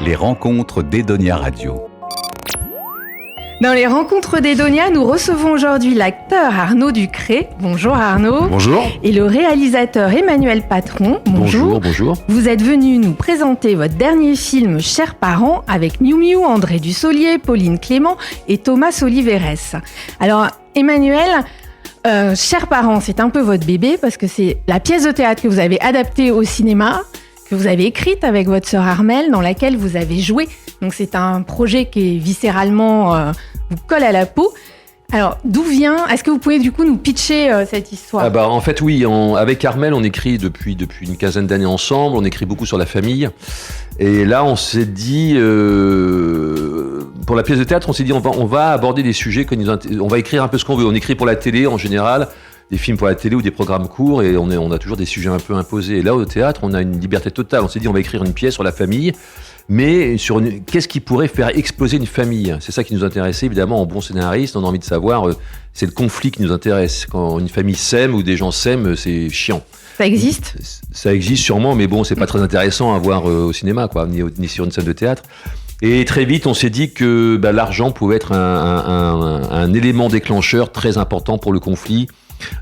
Les rencontres d'Edonia Radio. Dans les rencontres d'Edonia, nous recevons aujourd'hui l'acteur Arnaud Ducré. Bonjour Arnaud. Bonjour. Et le réalisateur Emmanuel Patron. Bonjour. Bonjour. Vous êtes venu nous présenter votre dernier film Chers parents avec Miou Miou, André Dussolier, Pauline Clément et Thomas Oliveres. Alors Emmanuel, Chers parents, c'est un peu votre bébé parce que c'est la pièce de théâtre que vous avez adaptée au cinéma, que vous avez écrite avec votre sœur Armelle, dans laquelle vous avez joué. Donc c'est un projet qui est viscéralement vous colle à la peau. Alors d'où vient, est-ce que vous pouvez du coup nous pitcher cette histoire ? En fait oui, avec Armelle on écrit depuis une quinzaine d'années ensemble, on écrit beaucoup sur la famille. Et là on s'est dit, pour la pièce de théâtre, on s'est dit on va aborder des sujets, on va écrire un peu ce qu'on veut. On écrit pour la télé en général, des films pour la télé ou des programmes courts, et on a toujours des sujets un peu imposés. Et là au théâtre on a une liberté totale, on s'est dit on va écrire une pièce sur la famille, mais qu'est-ce qui pourrait faire exploser une famille ? C'est ça qui nous intéressait, évidemment, en bon scénariste. On a envie de savoir, c'est le conflit qui nous intéresse. Quand une famille s'aime ou des gens s'aiment, c'est chiant. Ça existe ? Ça existe sûrement, mais bon, c'est pas très intéressant à voir au cinéma, quoi, ni sur une scène de théâtre. Et très vite, on s'est dit que l'argent pouvait être un élément déclencheur très important pour le conflit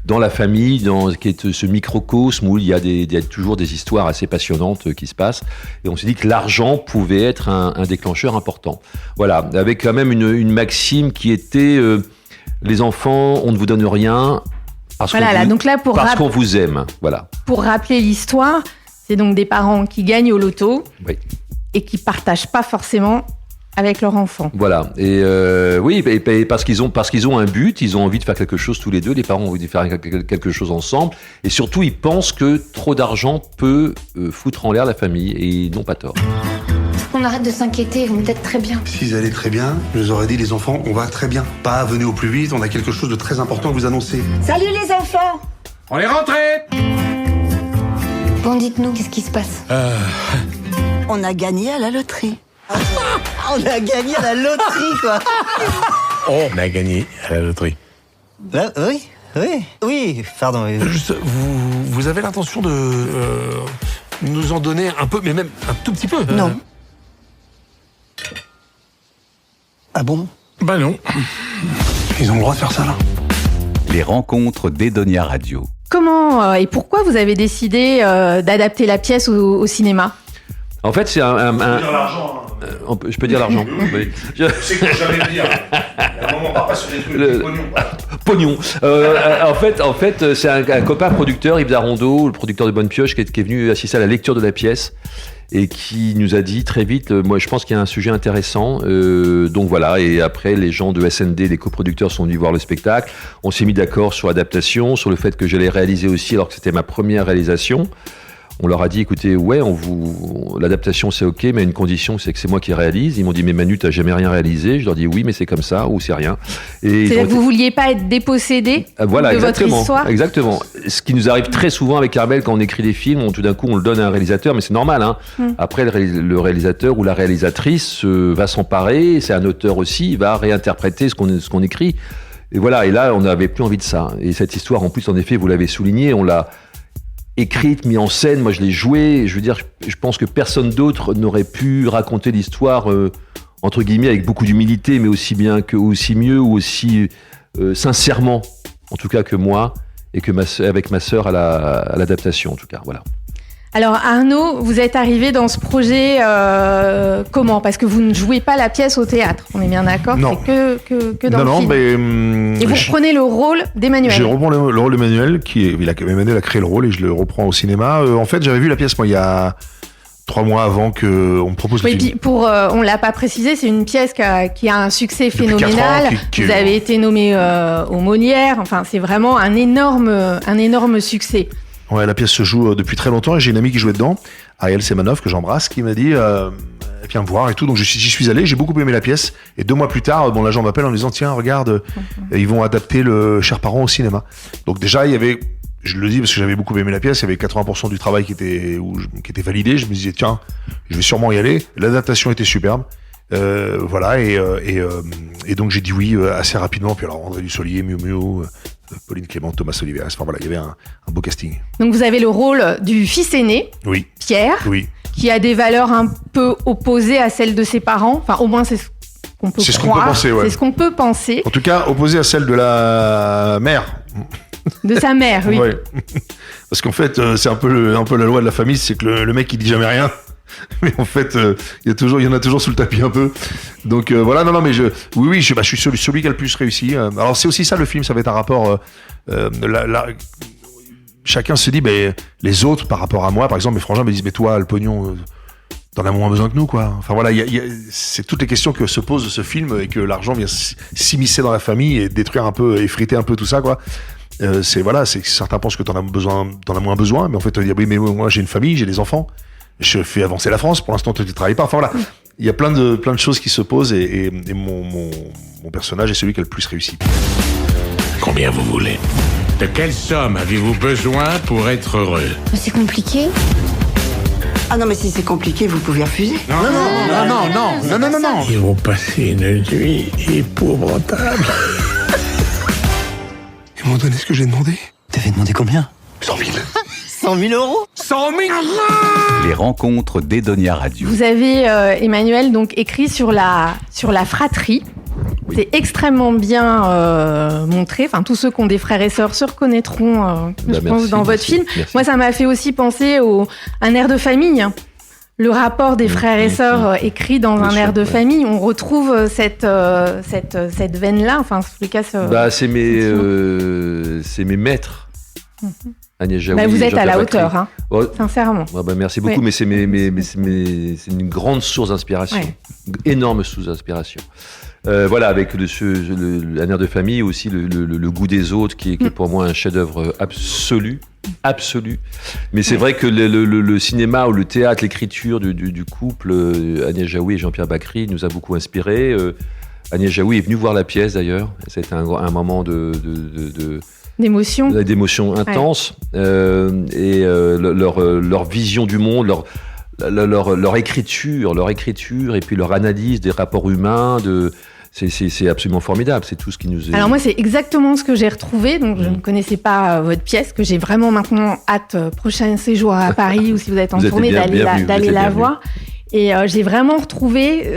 dans la famille, qui est ce microcosme où il y a toujours des histoires assez passionnantes qui se passent. Et on s'est dit que l'argent pouvait être un déclencheur important. Voilà, avec quand même une maxime qui était les enfants, on ne vous donne rien parce qu'on vous aime. Voilà. Pour rappeler l'histoire, c'est donc des parents qui gagnent au loto, oui, et qui partagent pas forcément avec leur enfant. Voilà. Et oui, parce qu'ils ont un but, ils ont envie de faire quelque chose tous les deux, les parents ont envie de faire quelque chose ensemble, et surtout ils pensent que trop d'argent peut foutre en l'air la famille, et ils n'ont pas tort. On arrête de s'inquiéter, vous me dites très bien. S'ils allaient très bien, je leur aurais dit les enfants, on va très bien. Pas venez au plus vite, on a quelque chose de très important à vous annoncer. Salut les enfants! On est rentrés! Bon, dites-nous, qu'est-ce qui se passe? On a gagné à la loterie. On a gagné à la loterie, quoi. On a gagné à la loterie. Là, oui, pardon. Juste, vous avez l'intention de nous en donner un peu, mais même un tout petit peu? Non. Ah bon? Bah non. Ils ont le droit de faire ça, là. Les rencontres d'Edonia Radio. Comment et pourquoi vous avez décidé d'adapter la pièce au cinéma ? En fait, c'est je peux dire l'argent. Oui. Je sais que j'allais le dire. À un moment, on part pas sur des trucs pognon. En fait, c'est un copain producteur, Yves Darondeau, le producteur de Bonne Pioche, qui est venu assister à la lecture de la pièce et qui nous a dit très vite, moi je pense qu'il y a un sujet intéressant, donc voilà. Et après, les gens de SND, les coproducteurs, sont venus voir le spectacle. On s'est mis d'accord sur l'adaptation, sur le fait que j'allais réaliser aussi, alors que c'était ma première réalisation. On leur a dit, écoutez, ouais, l'adaptation c'est ok, mais une condition, c'est que c'est moi qui réalise. Ils m'ont dit, mais Manu, t'as jamais rien réalisé? Je leur dis, oui, mais c'est comme ça, ou c'est rien. Et c'est-à-dire que vous vouliez pas être dépossédé de votre histoire? Exactement. Ce qui nous arrive très souvent avec Armelle quand on écrit des films, tout d'un coup on le donne à un réalisateur, mais c'est normal, hein. Après, le réalisateur ou la réalisatrice va s'emparer, c'est un auteur aussi, il va réinterpréter ce qu'on écrit. Et voilà, et là, on n'avait plus envie de ça. Et cette histoire, en plus, en effet, vous l'avez souligné, on l'a écrite, mise en scène, moi je l'ai jouée, je veux dire, je pense que personne d'autre n'aurait pu raconter l'histoire, entre guillemets, avec beaucoup d'humilité, mais aussi bien aussi mieux, ou aussi sincèrement, en tout cas que moi, et que avec ma sœur à l'adaptation, en tout cas, voilà. Alors Arnaud, vous êtes arrivé dans ce projet comment ? Parce que vous ne jouez pas la pièce au théâtre, on est bien d'accord ? Non. C'est que dans le film. Et vous reprenez le rôle d'Emmanuel. Je reprends le rôle d'Emmanuel, Emmanuel a créé le rôle et je le reprends au cinéma. En fait, j'avais vu la pièce moi il y a 3 mois avant qu'on me propose le film. Oui, puis on l'a pas précisé, c'est une pièce qui a un succès phénoménal. Vous avez été nommé aux Molières. Enfin, c'est vraiment un énorme succès. Ouais, la pièce se joue depuis très longtemps et j'ai une amie qui jouait dedans, Ariel Semanov, que j'embrasse, qui m'a dit viens me voir et tout. Donc j'y suis allé, j'ai beaucoup aimé la pièce. Et 2 mois plus tard, l'agent m'appelle en me disant tiens, regarde, ils vont adapter le Chers parents au cinéma. Donc déjà, il y avait, je le dis parce que j'avais beaucoup aimé la pièce, il y avait 80% du travail qui était validé. Je me disais tiens, je vais sûrement y aller. L'adaptation était superbe. Voilà, et donc j'ai dit oui assez rapidement. Puis alors André Dussolier, Miou Miou, Pauline Clément, Thomas Oliveres. Enfin voilà, il y avait un beau casting. Donc vous avez le rôle du fils aîné, Oui, Pierre, oui. qui a des valeurs un peu opposées à celles de ses parents. Enfin, au moins, c'est ce qu'on peut C'est ce qu'on croire. peut penser, ouais. C'est ce qu'on peut penser. En tout cas, opposé à celle de la mère. De sa mère, oui. Ouais. Parce qu'en fait, c'est un peu la loi de la famille, c'est que le mec il dit jamais rien. Mais en fait, il y en a toujours sous le tapis un peu. Donc voilà, non, mais je suis celui qui a le plus réussi. Alors c'est aussi ça le film, ça va être un rapport. Chacun se dit, les autres par rapport à moi, par exemple, mes frangins me disent, mais toi, le pognon, t'en as moins besoin que nous, quoi. Enfin voilà, c'est toutes les questions que se pose ce film et que l'argent vient s'immiscer dans la famille et détruire un peu, effriter un peu tout ça, quoi. C'est que certains pensent que t'en as moins besoin, mais en fait, oui, mais moi j'ai une famille, j'ai des enfants. Je fais avancer la France. Pour l'instant, tu ne travailles pas. Enfin voilà, il y a plein de choses qui se posent et mon personnage est celui qui a le plus réussi. Combien vous voulez? De quelle somme avez-vous besoin pour être heureux? C'est compliqué. Ah non, mais si c'est compliqué, vous pouvez refuser. Non. Ils vont passer une nuit épouvantable. Ils m'ont donné ce que j'ai demandé. T'avais demandé combien? 100 000. 100 000 euros? 100 000. Les rencontres d'Edonia Radio. Vous avez, Emmanuel, donc écrit sur la fratrie. Oui. C'est extrêmement bien montré. Enfin, tous ceux qui ont des frères et sœurs se reconnaîtront, je pense, dans votre film. Merci. Moi, ça m'a fait aussi penser un air de famille. Le rapport des frères et sœurs écrit dans Bien un sûr, air de ouais. famille. On retrouve cette veine-là. Enfin, en tous les cas, C'est mes maîtres. Agnès Jaoui. Vous et êtes à Jean-Pierre la Bacri. hauteur, hein, Oh, sincèrement. merci beaucoup, Oui. mais c'est une grande source d'inspiration. Ouais. Énorme source d'inspiration. Voilà, avec un air de famille, aussi le goût des autres, qui est pour moi un chef-d'œuvre absolu. Mais c'est vrai que le cinéma ou le théâtre, l'écriture du couple, Agnès Jaoui et Jean-Pierre Bacri, nous a beaucoup inspiré. Agnès Jaoui est venue voir la pièce d'ailleurs. C'était un moment D'émotion. d'émotion intense. Leur vision du monde, leur écriture, et puis leur analyse des rapports humains, c'est absolument formidable. C'est tout ce qui nous est... Alors moi, c'est exactement ce que j'ai retrouvé. Donc, je ne connaissais pas votre pièce, que j'ai vraiment maintenant hâte, prochain séjour à Paris, ou si vous êtes en tournée, d'aller la voir. Et j'ai vraiment retrouvé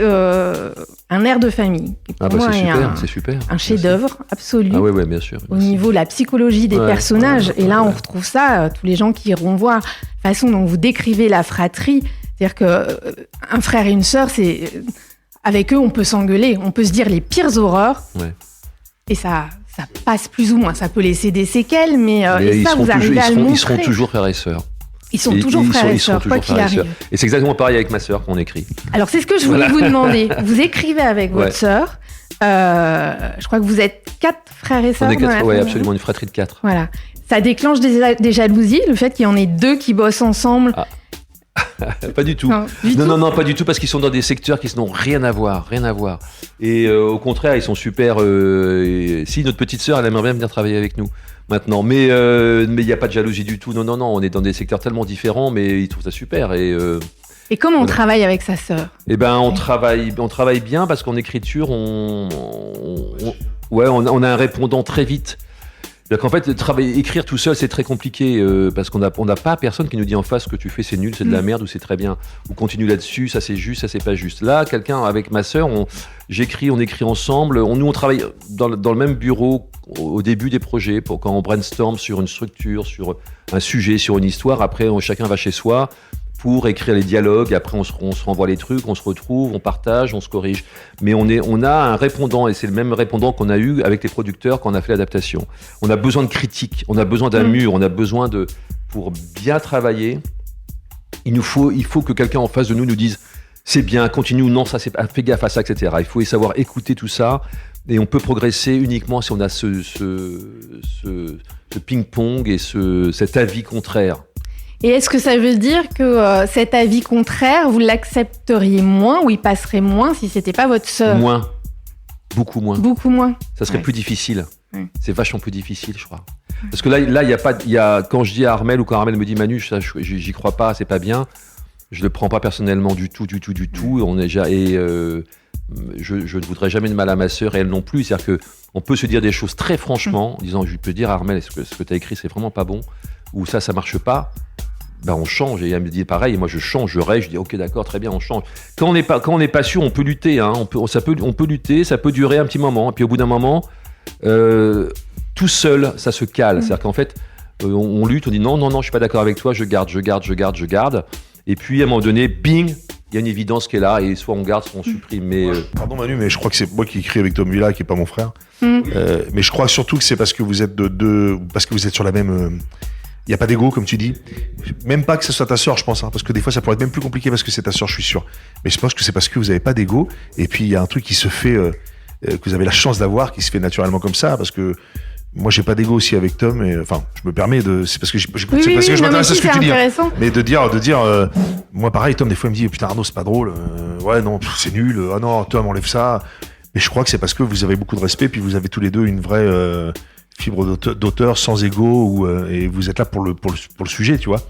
un air de famille. Qui pour moi c'est super. Un chef-d'œuvre absolu. Ah ouais, bien sûr. Au niveau de la psychologie des personnages. Et là, on retrouve ça, tous les gens qui iront voir, la façon dont vous décrivez la fratrie. C'est-à-dire qu'un frère et une sœur, avec eux, on peut s'engueuler, on peut se dire les pires horreurs. Ouais. Et ça passe plus ou moins. Ça peut laisser des séquelles, mais Mais ça, vous arrivez à le montrer. ils seront toujours frères et sœurs. Ils sont toujours frères et sœurs, quoi qu'il arrive. Et c'est exactement pareil avec ma sœur qu'on écrit. Alors, c'est ce que je voulais vous demander. Vous écrivez avec votre sœur. Je crois que vous êtes 4 frères et sœurs. On est 4, famille. absolument, une fratrie de 4. Voilà. Ça déclenche des jalousies, le fait qu'il y en ait 2 qui bossent ensemble. Ah. Pas du tout. Non, pas du tout, parce qu'ils sont dans des secteurs qui n'ont rien à voir. Et au contraire, ils sont super. Si notre petite sœur, elle aimerait bien venir travailler avec nous maintenant, mais il n'y a pas de jalousie du tout. Non, on est dans des secteurs tellement différents, mais ils trouvent ça super. Et comment on travaille avec sa sœur? on travaille bien parce qu'en écriture, on a un répondant très vite. C'est-à-dire qu'en fait, écrire tout seul, c'est très compliqué parce qu'on n'a pas personne qui nous dit en face ce que tu fais, c'est nul, c'est de la merde ou c'est très bien. Ou continue là-dessus, ça c'est juste, ça c'est pas juste. Là, quelqu'un avec ma sœur, on écrit ensemble. Nous, on travaille dans le même bureau au début des projets quand on brainstorm sur une structure, sur un sujet, sur une histoire. Après, chacun va chez soi pour écrire les dialogues. Après, on se renvoie les trucs, on se retrouve, on partage, on se corrige. Mais on a un répondant, et c'est le même répondant qu'on a eu avec les producteurs quand on a fait l'adaptation. On a besoin de critiques, on a besoin d'un mur, on a besoin pour bien travailler, il faut que quelqu'un en face de nous dise c'est bien, continue ou non, ça c'est fais gaffe à ça, etc. Il faut savoir écouter tout ça, et on peut progresser uniquement si on a ce ping-pong et cet avis contraire. Et est-ce que ça veut dire que cet avis contraire, vous l'accepteriez moins ou il passerait moins si c'était pas votre sœur? Moins. Beaucoup moins. Beaucoup moins. Ça serait plus difficile. C'est vachement plus difficile, je crois. Parce que là, quand je dis à Armel ou quand Armel me dit Manu, ça, j'y crois pas, c'est pas bien, je le prends pas personnellement du tout. On est déjà je ne voudrais jamais de mal à ma sœur et elle non plus. C'est-à-dire qu'on peut se dire des choses très franchement, en disant, je peux dire à Armelle, ce que tu as écrit, c'est vraiment pas bon, ou ça marche pas. Ben on change, et elle me dit pareil, et moi je change, je règle, je dis ok d'accord, très bien, on change. Quand on n'est pas sûr, on peut lutter, hein, on peut lutter, ça peut durer un petit moment, et puis au bout d'un moment, tout seul, ça se cale. C'est-à-dire qu'en fait, on lutte, on dit non, je suis pas d'accord avec toi, je garde, et puis à un moment donné, bing, il y a une évidence qui est là, et soit on garde, soit on supprime. Mais Pardon Manu, mais je crois que c'est moi qui écris avec Tom Villa, qui est pas mon frère. Mais je crois surtout que c'est parce que vous êtes parce que vous êtes sur la même. Il n'y a pas d'ego, comme tu dis. Même pas que ce soit ta sœur, je pense, hein, parce que des fois, ça pourrait être même plus compliqué parce que c'est ta sœur, je suis sûr. Mais je pense que c'est parce que vous n'avez pas d'ego. Et puis, il y a un truc qui se fait, que vous avez la chance d'avoir, qui se fait naturellement comme ça, parce que moi, j'ai pas d'ego aussi avec Tom. Et, enfin, je me permets de. C'est parce que je m'intéresse à ce que tu dis. Hein. Mais de dire, moi, pareil, Tom, des fois, il me dit, putain, Arnaud, c'est pas drôle. Ouais, non, c'est nul. Ah non, Tom, enlève ça. Mais je crois que c'est parce que vous avez beaucoup de respect, puis vous avez tous les deux une vraie. Fibre d'auteur sans ego et vous êtes là pour le sujet, tu vois.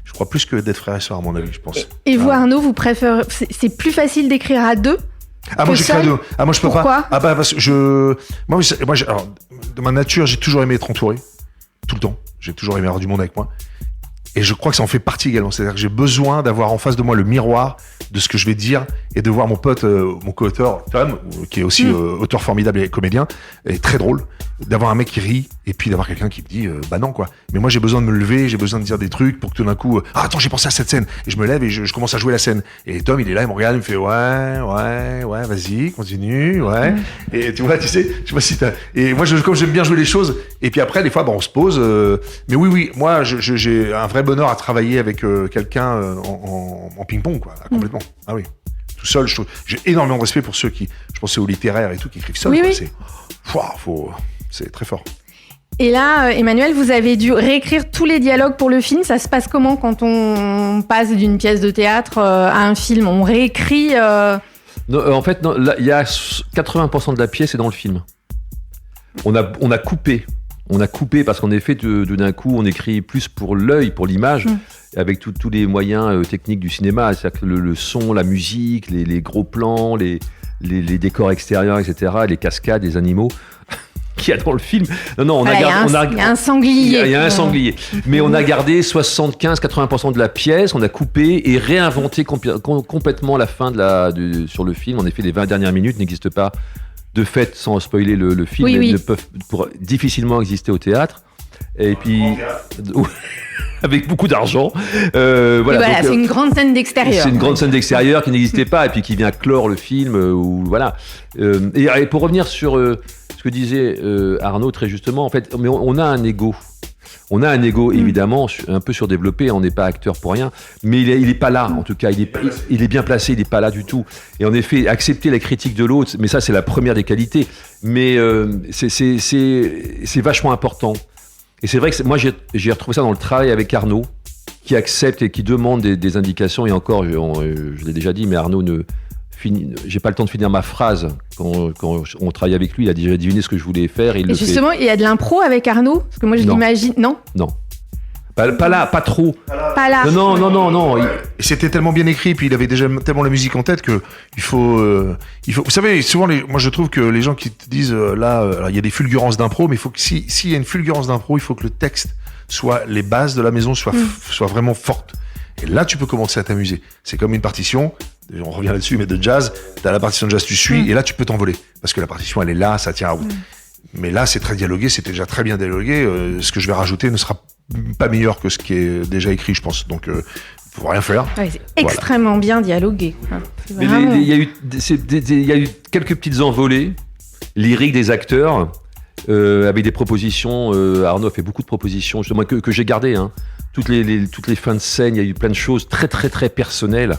Je crois plus que d'être frère et sœur, à mon avis, je pense. Et vous, Arnaud, vous préférez... C'est plus facile d'écrire à deux? Moi j'écris à deux. Moi je peux Pourquoi pas. Parce que alors, de ma nature, j'ai toujours aimé être entouré. Tout le temps. J'ai toujours aimé avoir du monde avec moi. Et je crois que ça en fait partie également. C'est-à-dire que j'ai besoin d'avoir en face de moi le miroir de ce que je vais dire et de voir mon pote, mon co-auteur, Tom, qui est aussi auteur formidable et comédien, et très drôle, d'avoir un mec qui rit et puis d'avoir quelqu'un qui me dit bah non quoi. Mais moi j'ai besoin de me lever, j'ai besoin de dire des trucs pour que tout d'un coup attends, j'ai pensé à cette scène et je me lève et je commence à jouer la scène. Et Tom il est là, il me regarde, il me fait ouais, vas-y, continue, ouais. Et tu vois, tu sais pas si t'as... Et moi comme j'aime bien jouer les choses et puis après des fois on se pose mais oui, moi j'ai un vrai bonheur à travailler avec quelqu'un en ping-pong quoi, complètement. Ah oui. Tout seul, j'ai énormément de respect pour ceux qui, je pense, c'est aux littéraires et tout, qui écrivent seul. Oui. C'est très fort. Et là, Emmanuel, vous avez dû réécrire tous les dialogues pour le film. Ça se passe comment quand on passe d'une pièce de théâtre à un film? On réécrit Non, en fait, il y a 80% de la pièce est dans le film. On a coupé. On a coupé parce qu'en effet, d'un coup, on écrit plus pour l'œil, pour l'image, avec tous les moyens techniques du cinéma, c'est-à-dire que le son, la musique, les gros plans, les décors extérieurs, etc., les cascades, les animaux qu'il y a dans le film. Non, il y a un sanglier. Il y a un sanglier. Mais on a gardé 75-80% de la pièce, on a coupé et réinventé complètement la fin sur le film. En effet, les 20 dernières minutes n'existent pas. De fait, sans spoiler le film, ne peuvent difficilement exister au théâtre. Et puis, avec beaucoup d'argent. Voilà, c'est une grande scène d'extérieur. C'est une grande scène d'extérieur qui n'existait pas et puis qui vient clore le film. Voilà. Et pour revenir sur ce que disait Arnaud très justement, en fait, mais on a un ego. On a un ego évidemment un peu surdéveloppé, on n'est pas acteur pour rien, mais il est pas là en tout cas, il est bien placé, il n'est pas là du tout. Et en effet, accepter la critique de l'autre, mais ça c'est la première des qualités, mais c'est vachement important. Et c'est vrai que moi j'ai retrouvé ça dans le travail avec Arnaud, qui accepte et qui demande des indications, et encore, je l'ai déjà dit, mais Arnaud j'ai pas le temps de finir ma phrase. Quand on travaille avec lui, il a déjà deviné ce que je voulais faire. Et justement, il y a de l'impro avec Arnaud? Parce que moi, je l'imagine. Non. Pas là, pas trop. Pas là. Non. Et c'était tellement bien écrit, puis il avait déjà tellement la musique en tête que il faut. Vous savez, souvent, moi je trouve que les gens qui te disent il y a des fulgurances d'impro, mais il faut que s'il y a une fulgurance d'impro, il faut que le texte les bases de la maison soient vraiment fortes. Et là, tu peux commencer à t'amuser. C'est comme une partition. On revient là-dessus, mais de jazz, t'as la partition de jazz, tu suis, et là tu peux t'envoler. Parce que la partition, elle est là, ça tient à route. Mais là, c'est très dialogué, c'était déjà très bien dialogué. Ce que je vais rajouter ne sera pas meilleur que ce qui est déjà écrit, je pense. Donc, faut rien faire. Ouais, c'est extrêmement bien dialogué. Mais il y a eu quelques petites envolées lyriques des acteurs, avec des propositions. Arnaud a fait beaucoup de propositions, justement, que j'ai gardées. Hein. Toutes les fins de scène, il y a eu plein de choses très, très, très personnelles,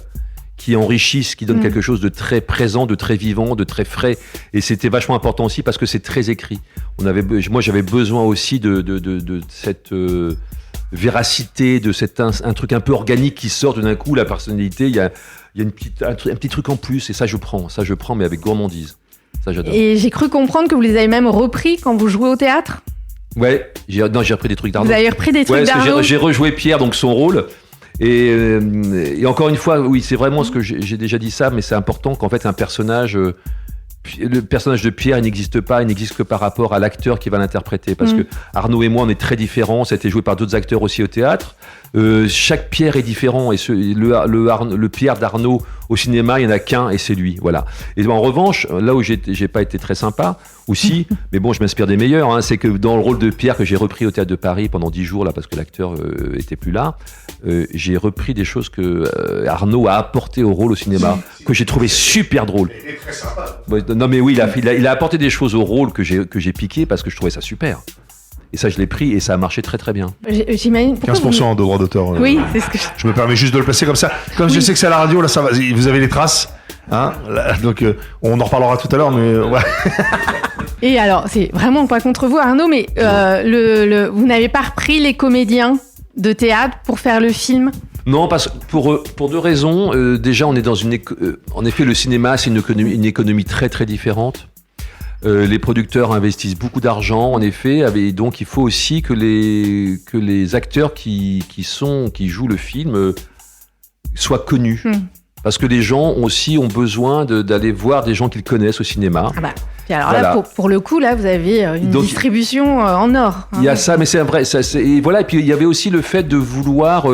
qui enrichissent, qui donnent quelque chose de très présent, de très vivant, de très frais. Et c'était vachement important aussi parce que c'est très écrit. Moi, j'avais besoin aussi de cette véracité, de un truc un peu organique qui sort d'un coup, la personnalité. Il y a un petit truc en plus, et ça je prends, mais avec gourmandise. Ça, j'adore. Et j'ai cru comprendre que vous les avez même repris quand vous jouez au théâtre. Ouais, j'ai repris des trucs d'Arnaud. Vous avez repris des trucs d'Arnaud. J'ai rejoué Pierre, donc son rôle. Et encore une fois, oui, c'est vraiment ce que j'ai déjà dit ça, mais c'est important qu'en fait, le personnage de Pierre, il n'existe pas, il n'existe que par rapport à l'acteur qui va l'interpréter. Parce que Arnaud et moi, on est très différents. Ça a été joué par d'autres acteurs aussi au théâtre. Chaque Pierre est différent. Et le Pierre d'Arnaud au cinéma, il n'y en a qu'un et c'est lui. Voilà. Et en revanche, là où j'ai pas été très sympa aussi, mais bon, je m'inspire des meilleurs, hein, c'est que dans le rôle de Pierre que j'ai repris au Théâtre de Paris pendant 10 jours, là, parce que l'acteur était plus là, j'ai repris des choses que Arnaud a apporté au rôle au cinéma, que j'ai trouvé super drôle. Il est très sympa. Non mais oui, il a apporté des choses au rôle que j'ai piqué parce que je trouvais ça super. Et ça, je l'ai pris et ça a marché très très bien. J'imagine. 15% de droits d'auteur. Oui, c'est ce que je me permets juste de le placer comme ça. Comme je sais que c'est à la radio, là, ça va. Vous avez les traces. Hein, là, donc, on en reparlera tout à l'heure, mais ouais. Et alors, c'est vraiment pas contre vous, Arnaud, mais vous n'avez pas repris les comédiens de théâtre pour faire le film ? Non, parce que pour deux raisons. Déjà, on est dans en effet, le cinéma, c'est une économie très très différente. Les producteurs investissent beaucoup d'argent, en effet, et donc il faut aussi que les acteurs qui jouent le film soient connus. Parce que les gens ont besoin d'aller voir des gens qu'ils connaissent au cinéma. Ah bah. Puis alors là, pour le coup, là, vous avez une distribution en or. Il y a ça, mais c'est vrai. Et voilà. Et puis il y avait aussi le fait de vouloir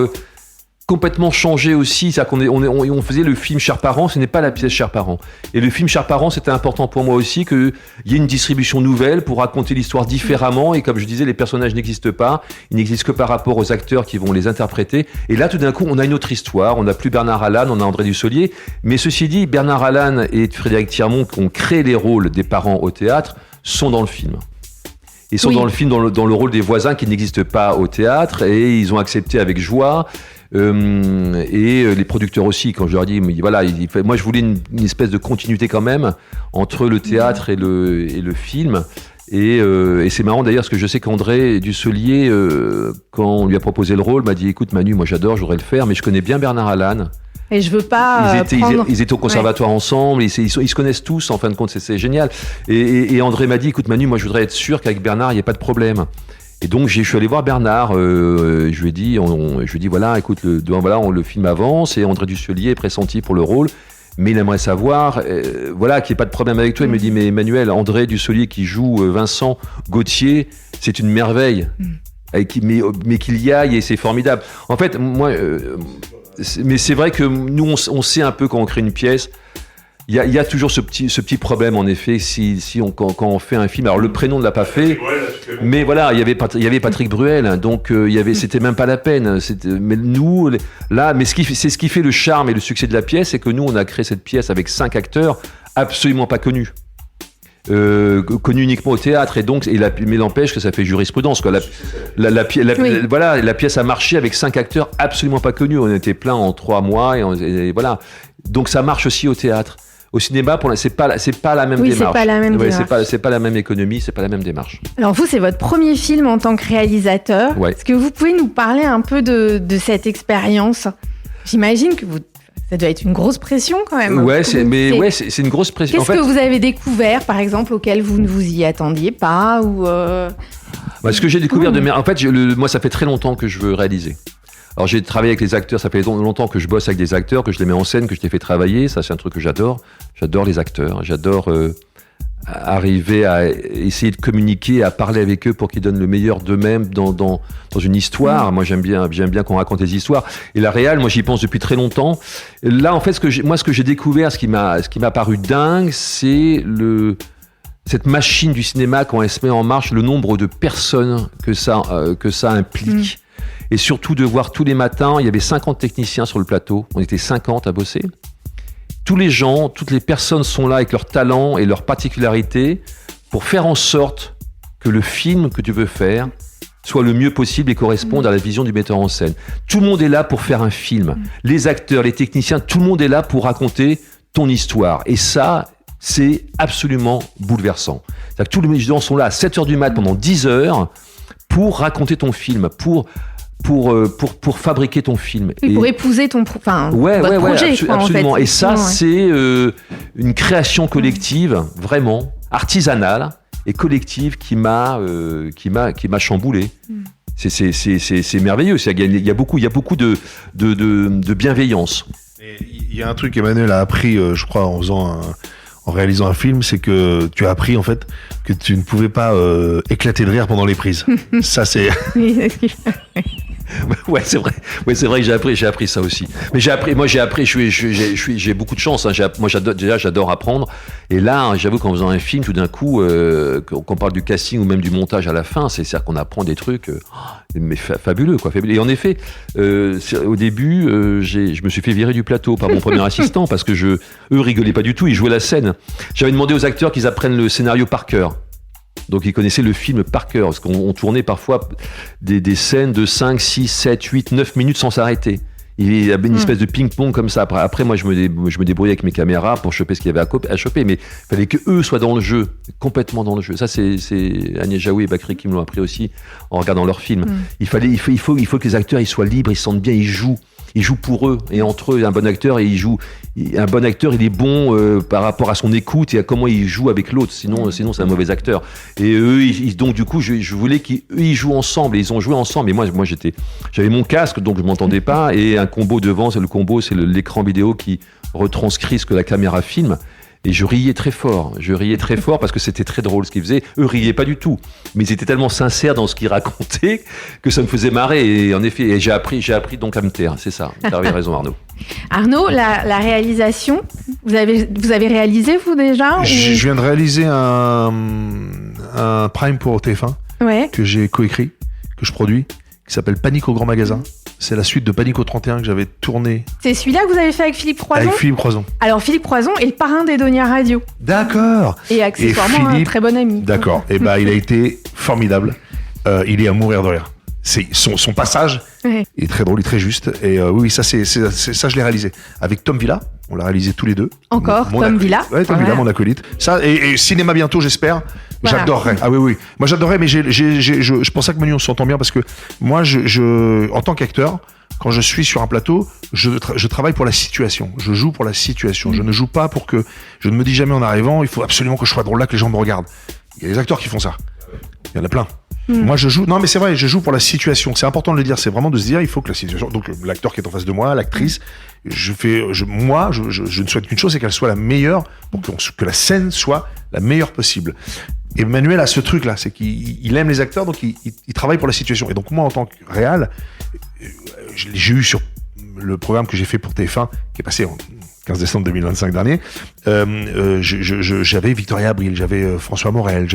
complètement changer aussi. C'est-à-dire on faisait le film Chers parents, ce n'est pas la pièce Chers parents. Et le film Chers parents, c'était important pour moi aussi qu'il y ait une distribution nouvelle pour raconter l'histoire différemment. Et comme je disais, les personnages n'existent pas. Ils n'existent que par rapport aux acteurs qui vont les interpréter. Et là, tout d'un coup, on a une autre histoire. On n'a plus Bernard Allan, on a André Dussolier. Mais ceci dit, Bernard Allan et Frédéric Thiermont, qui ont créé les rôles des parents au théâtre, sont dans le film. Ils sont dans le film, dans le rôle des voisins qui n'existent pas au théâtre. Et ils ont accepté avec joie. Et les producteurs aussi, quand je leur dis, voilà, moi je voulais une espèce de continuité quand même entre le théâtre et le film. Et c'est marrant d'ailleurs parce que je sais qu'André Dussolier, quand on lui a proposé le rôle, m'a dit écoute Manu, moi j'adore, je voudrais le faire, mais je connais bien Bernard Allan. Et je veux pas. Ils étaient au conservatoire ensemble, ils se connaissent tous en fin de compte, c'est génial. Et André m'a dit écoute Manu, moi je voudrais être sûr qu'avec Bernard il n'y ait pas de problème. Et donc je suis allé voir Bernard, je lui ai dit voilà, écoute, le film avance et André Dussolier est pressenti pour le rôle, mais il aimerait savoir, voilà, qu'il n'y ait pas de problème avec toi. Il me dit mais Emmanuel, André Dussolier qui joue Vincent Gauthier, c'est une merveille, mais qu'il y aille et c'est formidable. En fait, moi, mais c'est vrai que nous on sait un peu quand on crée une pièce. Il y a toujours ce petit problème en effet quand on fait un film. Alors le prénom ne l'a pas fait, mais voilà, il y avait Patrick Bruel, donc c'était même pas la peine. Mais nous là, mais c'est ce qui fait le charme et le succès de la pièce, c'est que nous on a créé cette pièce avec 5 acteurs absolument pas connus. Connu uniquement au théâtre mais n'empêche que ça fait jurisprudence quoi. La pièce a marché avec 5 acteurs absolument pas connus. On était plein en 3 mois et voilà. Donc ça marche aussi au théâtre. Au cinéma, c'est pas la même démarche. C'est pas la même démarche. C'est pas la même économie, c'est pas la même démarche. Alors vous, c'est votre premier film en tant que réalisateur. Ouais. Est-ce que vous pouvez nous parler un peu de cette expérience ? J'imagine que ça doit être une grosse pression quand même. Ouais, c'est une grosse pression. Qu'est-ce que vous avez découvert, par exemple, auquel vous ne vous y attendiez pas ou Ce que j'ai découvert en fait, moi, ça fait très longtemps que je veux réaliser. Alors j'ai travaillé avec les acteurs, ça fait longtemps que je bosse avec des acteurs, que je les mets en scène, que je les fais travailler, ça c'est un truc que j'adore. J'adore les acteurs, j'adore arriver à essayer de communiquer, à parler avec eux pour qu'ils donnent le meilleur d'eux-mêmes dans une histoire. Moi j'aime bien qu'on raconte des histoires. Et la réal, moi j'y pense depuis très longtemps. Là en fait ce que j'ai découvert, ce qui m'a paru dingue, c'est cette machine du cinéma quand elle se met en marche, le nombre de personnes que ça implique. Et surtout de voir tous les matins, il y avait 50 techniciens sur le plateau, on était 50 à bosser. Tous les gens, toutes les personnes sont là avec leurs talents et leurs particularités pour faire en sorte que le film que tu veux faire soit le mieux possible et corresponde à la vision du metteur en scène. Tout le monde est là pour faire un film. Les acteurs, les techniciens, tout le monde est là pour raconter ton histoire. Et ça, c'est absolument bouleversant. C'est-à-dire que tous les gens sont là à 7h du mat pendant 10 heures pour raconter ton film, pour fabriquer ton film. Et pour épouser votre projet. Absolument. En fait. Et ça, c'est une création collective, vraiment, artisanale et collective qui m'a chamboulé. C'est merveilleux. Il y a beaucoup de bienveillance. Il y a un truc qu'Emmanuel a appris, je crois, en réalisant un film, c'est que tu as appris en fait que tu ne pouvais pas éclater de rire pendant les prises. Ça, c'est. Ouais, c'est vrai. Ouais, c'est vrai que j'ai appris ça aussi. Mais j'ai beaucoup de chance. Hein. Moi, j'adore apprendre. Et là, j'avoue qu'en faisant un film, tout d'un coup, qu'on parle du casting ou même du montage à la fin, c'est-à-dire qu'on apprend des trucs, mais fabuleux, quoi. Et en effet, au début, je me suis fait virer du plateau par mon premier assistant parce que eux rigolaient pas du tout, ils jouaient la scène. J'avais demandé aux acteurs qu'ils apprennent le scénario par cœur. Donc ils connaissaient le film par cœur, parce qu'on tournait parfois des scènes de 5, 6, 7, 8, 9 minutes sans s'arrêter. Il y avait une espèce de ping-pong comme ça. Après moi, je me débrouillais avec mes caméras pour choper ce qu'il y avait à choper, mais il fallait qu'eux soient dans le jeu, complètement dans le jeu. Ça, c'est Agnès Jaoui et Bakri qui me l'ont appris aussi en regardant leurs films. Il faut que les acteurs ils soient libres, ils se sentent bien, ils jouent pour eux et entre eux. Un bon acteur, il est bon par rapport à son écoute et à comment il joue avec l'autre. Sinon c'est un mauvais acteur. Et eux, donc du coup, je voulais qu'ils jouent ensemble. Et ils ont joué ensemble. Et moi, j'avais mon casque, donc je m'entendais pas. Et un combo devant, c'est l'écran vidéo qui retranscrit ce que la caméra filme. Et je riais très fort parce que c'était très drôle ce qu'ils faisaient. Eux riaient pas du tout, mais ils étaient tellement sincères dans ce qu'ils racontaient que ça me faisait marrer. Et en effet, j'ai appris donc à me taire. C'est ça. Tu avais raison, Arnaud. Arnaud, la réalisation, vous avez réalisé vous déjà Je viens de réaliser un prime pour TF1 que j'ai coécrit, que je produis, qui s'appelle Panique au grand magasin. C'est la suite de Panique au 31 que j'avais tourné. C'est celui-là que vous avez fait avec Philippe Croison ? Avec Philippe Croison. Alors Philippe Croison est le parrain d'Edonia Radio. D'accord. Et accessoirement un très bon ami. D'accord. Et il a été formidable. Il est à mourir de rire. Son passage est très drôle, il est très juste. Et oui, ça je l'ai réalisé avec Tom Villa. On l'a réalisé tous les deux. Encore Tom Villa. Ouais, Tom Villa, mon acolyte. Ça et cinéma bientôt, j'espère. Voilà. J'adorerais. Ah oui. Moi, j'adorerais, mais je pense que Manu, on s'entend bien parce que moi, en tant qu'acteur, quand je suis sur un plateau, je travaille pour la situation. Je joue pour la situation. Je ne joue pas pour que... Je ne me dis jamais en arrivant, il faut absolument que je sois drôle là, que les gens me regardent. Il y a des acteurs qui font ça. Il y en a plein. Moi, je joue... Non, mais c'est vrai, je joue pour la situation. C'est important de le dire. C'est vraiment de se dire, il faut que la situation... Donc, l'acteur qui est en face de moi, l'actrice, je ne souhaite qu'une chose, c'est qu'elle soit la meilleure, pour que la scène soit la meilleure possible. Et Emmanuel a ce truc-là, c'est qu'il aime les acteurs, donc il travaille pour la situation. Et donc, moi, en tant que réal, j'ai eu sur le programme que j'ai fait pour TF1, qui est passé en 15 décembre 2025 dernier, j'avais Victoria Abril, j'avais François Morel,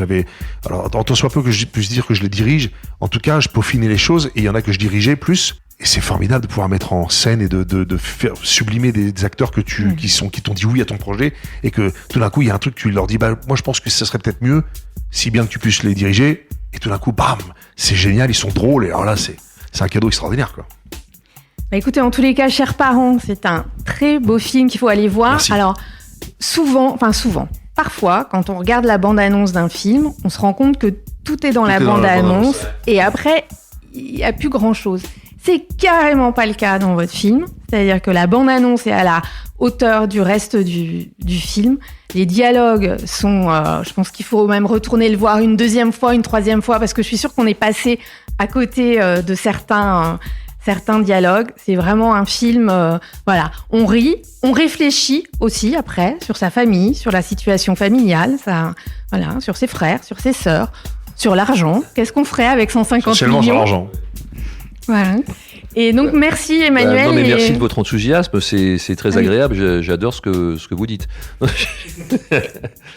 alors tant soit peu que je puisse dire que je les dirige, en tout cas je peaufinais les choses et il y en a que je dirigeais plus, et c'est formidable de pouvoir mettre en scène et de faire sublimer des acteurs qui t'ont dit oui à ton projet, et que tout d'un coup il y a un truc, tu leur dis moi je pense que ça serait peut-être mieux, si bien que tu puisses les diriger, et tout d'un coup bam, c'est génial, ils sont drôles, et alors là c'est un cadeau extraordinaire, quoi. Écoutez, en tous les cas, chers parents, c'est un très beau film qu'il faut aller voir. Merci. Alors, parfois, quand on regarde la bande-annonce d'un film, on se rend compte que tout est dans la bande-annonce, et après, il n'y a plus grand-chose. C'est carrément pas le cas dans votre film, c'est-à-dire que la bande-annonce est à la hauteur du reste du film. Les dialogues sont, je pense qu'il faut même retourner le voir une deuxième fois, une troisième fois, parce que je suis sûre qu'on est passé à côté de certains dialogues. C'est vraiment un film, on rit, on réfléchit aussi après sur sa famille, sur la situation familiale, sur ses frères, sur ses sœurs, sur l'argent. Qu'est-ce qu'on ferait avec 150 millions ? Sur l'argent. Voilà. Et donc, merci Emmanuel. Merci de votre enthousiasme, c'est très agréable, j'adore ce que vous dites.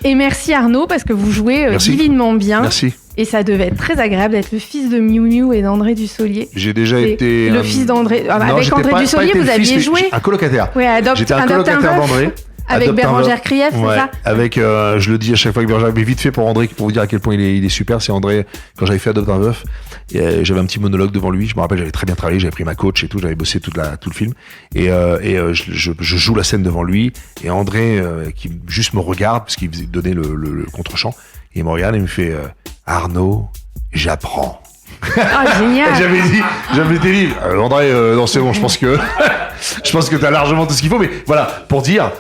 Et merci Arnaud, parce que vous jouez divinement bien. Merci. Et ça devait être très agréable d'être le fils de Miou Miou et d'André Dussolier. J'ai déjà été... Le fils d'André... avec André Dussolier, vous aviez joué un colocataire. Oui, j'étais un colocataire d'André. Avec Bérangère Krief, c'est ça ? Avec, je le dis à chaque fois que Bérangère, mais vite fait pour André, pour vous dire à quel point il est super, c'est André, quand j'avais fait Adopte un veuf, j'avais un petit monologue devant lui, je me rappelle, j'avais très bien travaillé, j'avais pris ma coach et tout, j'avais bossé tout le film, et je joue la scène devant lui, et André, qui juste me regarde, parce qu'il donnait le contre-champ, et il me regarde et il me fait, Arnaud, j'apprends. Ah, génial. J'avais dit, André, non c'est bon, je pense que t'as largement tout ce qu'il faut, mais voilà, pour dire,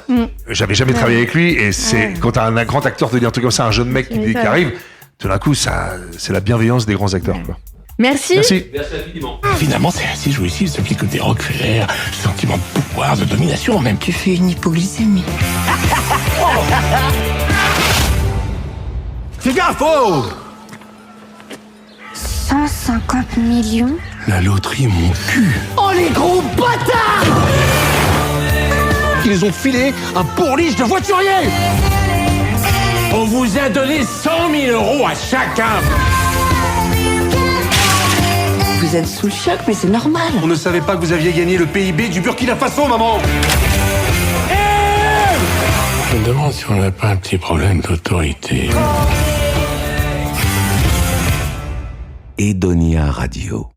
j'avais jamais travaillé avec lui, et c'est quand t'as un grand acteur te dit un truc comme ça, un jeune mec qui arrive, tout d'un coup, c'est la bienveillance des grands acteurs, quoi. Merci. Merci. Merci infiniment. Finalement, c'est assez jouissif ce petit côté Rockefeller, sentiment de pouvoir, de domination même. Tu fais une hypoglycémie. Fais gaffe, oh 150 millions. La loterie, mon cul. Oh les gros bâtards! Ils les ont filé un pourliche de voiturier! On vous a donné 100 000 € à chacun. Vous êtes sous le choc, mais c'est normal. On ne savait pas que vous aviez gagné le PIB du Burkina Faso, maman! Je me demande si on n'a pas un petit problème d'autorité. Edonia Radio.